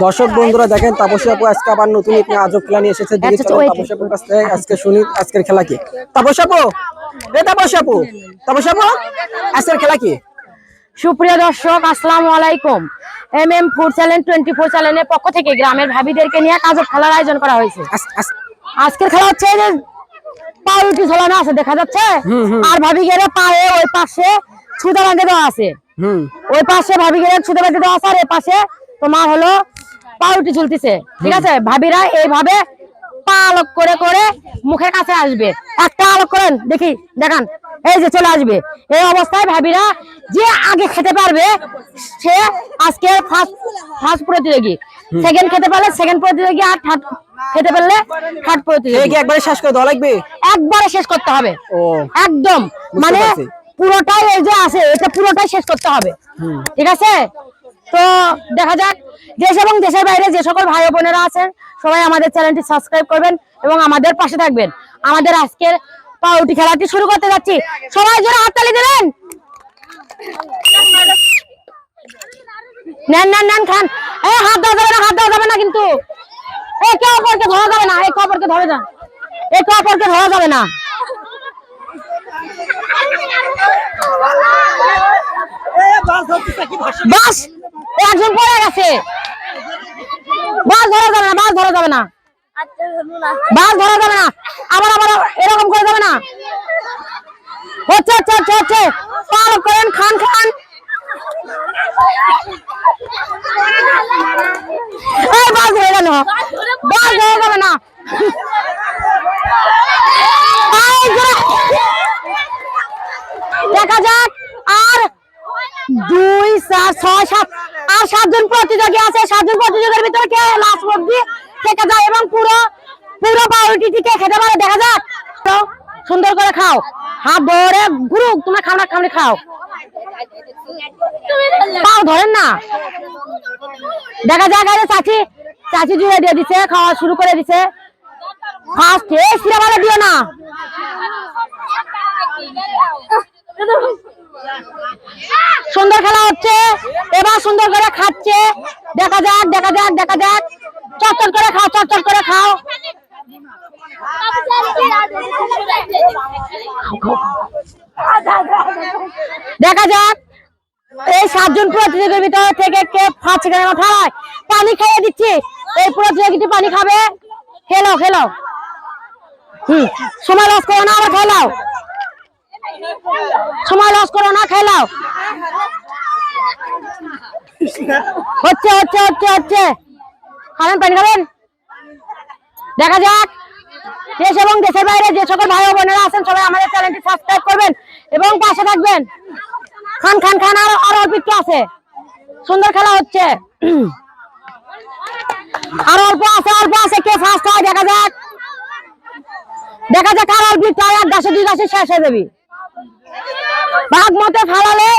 দর্শক বন্ধুরা দেখেন তাপসী আপু আজকে আবার নতুন একটি আজব খেলা নিয়ে এসেছে। তাপসী আপুর কাছ থেকে আজকে শুনি আজকের খেলা কি। তাপসী আপু, তাপসী আপু, তাপসী আপু, আজকের খেলা কি? সুপ্রিয় দর্শক, আসসালামু আলাইকুম। MM ফুড চ্যানেল 24 চ্যানেলের পক্ষ থেকে গ্রামের ভাবিদেরকে নিয়ে আজব খেলার আয়োজন করা হয়েছে। আজকের খেলা হচ্ছে যে পাউরুটি ঝোলানো আছে দেখা যাচ্ছে, আর ভাবিগের পায়ে ওই পাশে ছুদা বাঁধে দেওয়া আছে। ওই পাশে ভাবিগের ছুদা বাঁধে দেওয়া আছে, আর এই পাশে তোমার হলো পাউরুটি ঝুলতেছে। ঠিক আছে, ভাবিরা এইভাবে পা আলোক করে করে মুখের কাছে আসবে। একটা আলোক করেন দেখি, দেখান, এই যে চলে আসবে। এই অবস্থায় ভাবিরা যে আগে খেতে পারবে সে আজকে ফার্স্ট প্রতিযোগী, সেকেন্ড খেতে পারলে সেকেন্ড প্রতিযোগী, আর থার্ড খেতে পারলে থার্ড প্রতিযোগী। একবারে শেষ করে দেওয়া লাগবে, একবারে শেষ করতে হবে একদম, মানে পুরোটাই এই যে আছে এটা পুরোটাই শেষ করতে হবে। ঠিক আছে, তো দেখা যাক। দেশ এবং দেশের বাইরে যে সকল ভাই বোনেরা আছেন সবাই আমাদের চ্যানেলটি সাবস্ক্রাইব করবেন এবং আমাদের পাশে থাকবেন। আমাদের আজকের পাউরুটি খেলাটি শুরু করতে যাচ্ছি, সবাই জোরে হাততালি দেবেন। নেন নেন নেন খান। এই হাত দেওয়া যাবে না, হাত দেওয়া যাবে না কিন্তু, একে অপরকে ধরা যাবে না, একে অপরকে ধরে যান, একে অপরকে ধরা যাবে না। বাস একজন পড়ে গেছে, বাস ধরা যাবে না, বাস ধরা যাবে না, বাস ধরা যাবে না, আবার আবার এরকম করে যাবে না। হচ্ছে হচ্ছে হচ্ছে হচ্ছে পার করেন, খান খান। এই বাস ধরে গেল, বাস ধরা যাবে না। দেখা যাক, আর 2 4 6 7 আর 7 জন প্রতিযোগী আছে। 7 জন প্রতিযোগীর ভিতরে কে লাস্ট অবধি থেকে যায় এবং পুরো পাউরুটিটিকে খেতে পারে। দেখা যাক, সুন্দর করে খাও, হাত ধরে গুরু, তোমরা খাও না, খামড়ে খাও, পাও ধরেন না। দেখা যাক, আরে চাচি জুড়ে দিয়ে দিছে, খাওয়া শুরু করে দিছে। ফার্স্ট সিরাবালে দিও না। সুন্দর খেলা হচ্ছে, এবার সুন্দর করে খাচ্ছে। দেখা যাক দেখা যাক দেখা যাক, চটচট করে খাও, চটচট করে খাও। দেখা যাক এই 7 জন প্রতিযোগীর ভিতর থেকে কে ফার্স্ট সেকেন্ড মাথায় পানি খাইয়ে দিচ্ছি। এই প্রতিযোগীটি পানি খাবে, খেলো খেলো, সময় লস করো না, আবার খেলাও, সময় লস করো না, খেলাও। হচ্ছে হচ্ছে হচ্ছে হচ্ছে খাবেন, পানি খাবেন। দেখা যাক, দেশ এবং দেশের বাইরে যে সকল ভাই বোনেরা আছেন সবাই আমাদের চ্যানেলটি সাবস্ক্রাইব করবেন এবং পাশে থাকবেন। খান খান খান, আর অল্প একটু আছে, সুন্দর খেলা হচ্ছে, আর অল্প আছে, অল্প আছে, কে ফার্স্ট হয় দেখা যাক। দেখা যাক আর অল্প একটু, এক গাছে 2 গাছে শেষ হয়ে যাবে। ভাগ মতে ফালালে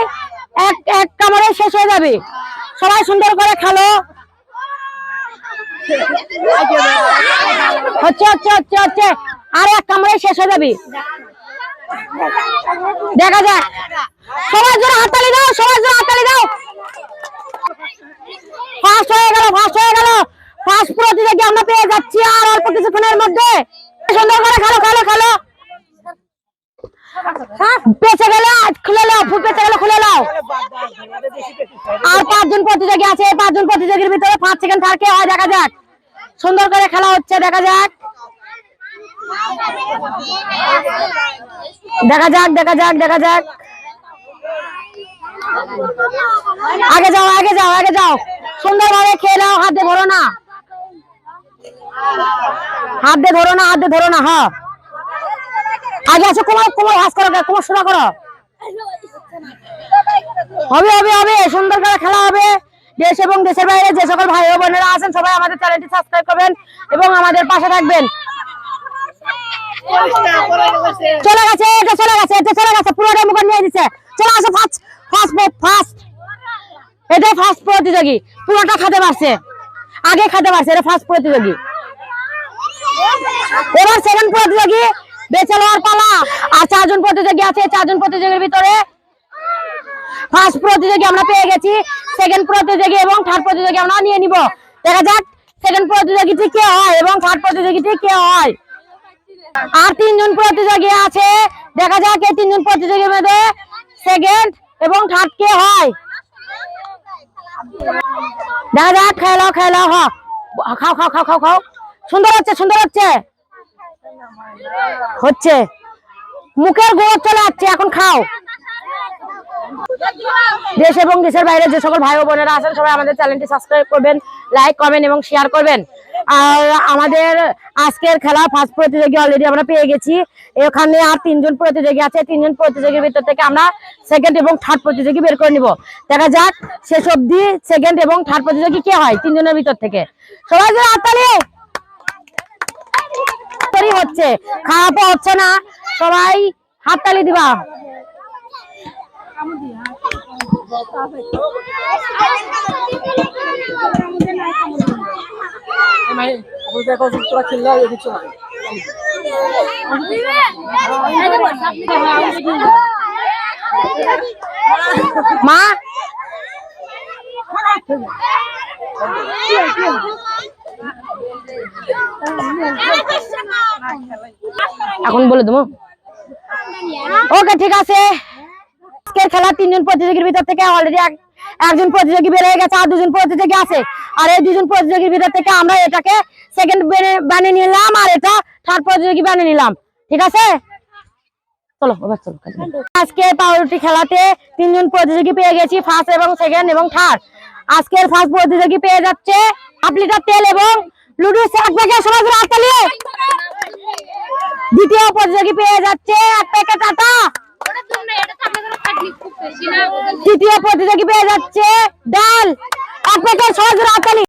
এক কামড়ে শেষ হয়ে যাবে। সবাই সুন্দর করে খেলো। হচ্ছে হচ্ছে হচ্ছে হচ্ছে, আর এক কামড়ে শেষ হয়ে যাবে। দেখা যাক, সবাই জোরে হাততালি দাও, সবাই জোরে হাততালি দাও। ফার্স্ট হয়ে গেল, ফার্স্ট হয়ে গেল, ফার্স্ট প্রতিযোগী আমরা পেয়ে যাচ্ছি আর অল্প কিছুক্ষণের মধ্যে। সুন্দর করে খেলো খেলো খেলো। পেছে গেলে খুলে নাও, পেছে গেলে খুলে নাও। আর 5 জন প্রতিযোগী আছে, 5 জন প্রতিযোগীর ভিতরে ফার্স্ট সেকেন্ড থার্ড কে হয় দেখা যাক। সুন্দর করে খেলা হচ্ছে, দেখা যাক দেখা যাক দেখা যাক দেখা যাক। আগে যাও আগে যাও আগে যাও, সুন্দরভাবে খেয়ে নাও, হাত দিয়ে ধরো না, হাত দিয়ে ধরো না, হাত দিয়ে ধরো না। হ্যাঁ, আগে আছে, কোমর কোমর ভাঁজ করো, কোমর সোজা করো। হবে হবে হবে, সুন্দর করে খেলা হবে। দেশ এবং দেশের বাইরে যে সকল ভাই ও বোনেরা আছেন সবাই আমাদের চ্যানেলটি সাবস্ক্রাইব করবেন এবং আমাদের পাশে থাকবেন। চলে গেছে, এটা চলে গেছে, এটা চলে গেছে, পুরোটা মুখ নিয়ে দিচ্ছে। চলে আসো, ফার্স্ট ফার্স্ট ফার্স্ট, এটাই ফার্স্ট প্রতিযোগী, পুরোটা খেতে পারছে, আগে খেতে পারছে, এটা ফার্স্ট প্রতিযোগী। এবার সেকেন্ড প্রতিযোগী বেঁচে নেওয়ার পালা। আর 4 জন প্রতিযোগী আছে, 4 জন প্রতিযোগীর ভিতরে ফার্স্ট প্রতিযোগী আমরা পেয়ে গেছি, সেকেন্ড প্রতিযোগী এবং থার্ড প্রতিযোগী আমরা নিয়ে নিব। দেখা যাক সেকেন্ড প্রতিযোগিতা কে হয় এবং থার্ড প্রতিযোগিতা কে হয়। আর 3 জন প্রতিযোগী আছে, দেখা যাক এই 3 জন প্রতিযোগীর মধ্যে সেকেন্ড এবং থার্ড কে হয়। দেখা যাক, খেলাও খেলাও হ, খাও খাও খাও খাও খাও, সুন্দর হচ্ছে সুন্দর হচ্ছে হচ্ছে, মুখের গোড় চলে যাচ্ছে, এখন খাও। দেশ এবং দেশের বাইরে যে সকল ভাই ও বোনেরা আছেন সবাই আমাদের চ্যানেলটি সাবস্ক্রাইব করবেন, লাইক কমেন্ট এবং শেয়ার করবেন। আর আমাদের আজকের খেলা ফার্স্ট প্রতিযোগী অলরেডি আমরা পেয়ে গেছি। এখানে আর 3 জন প্রতিযোগী আছে, 3 জন প্রতিযোগীর ভিতর থেকে আমরা সেকেন্ড এবং থার্ড প্রতিযোগী বের করে নিব। দেখা যাক শেষ অবধি সেকেন্ড এবং থার্ড প্রতিযোগী কে হয় 3 জনের ভিতর থেকে। সবাই যে হাততালি হচ্ছে, খারাপও হচ্ছে না, সবাই হাততালি দিবা। মা এখন বলে দেবো, ওকে ঠিক আছে। আজকের খেলা 3 জন প্রতিযোগীর ভিতর থেকে অলরেডি একজন প্রতিযোগী বের হয়ে গেছে, আর 2 জন প্রতিযোগী আছে। আর এই 2 জন প্রতিযোগীর ভিতর থেকে আমরা এটাকে সেকেন্ড বানিয়ে নিলাম আর এটা থার্ড প্রতিযোগী বানিয়ে নিলাম, ঠিক আছে? চলো এবার চলো। আজকে পাউরুটি খেলাতে 3 জন প্রতিযোগী পেয়ে গেছি, ফার্স্ট এবং সেকেন্ড এবং থার্ড। আজকের ফার্স্ট প্রতিযোগী পেয়ে যাচ্ছে 1 লিটার তেল এবং লুডুস 1 প্যাকেট, সবাই হাততালি। দ্বিতীয় প্রতিযোগী পেয়ে যাচ্ছে 1 প্যাকেট আটা। তৃতীয় প্রতিযোগী পেয়ে যাচ্ছে ডাল 1 প্যাকেট, সবাই হাততালি।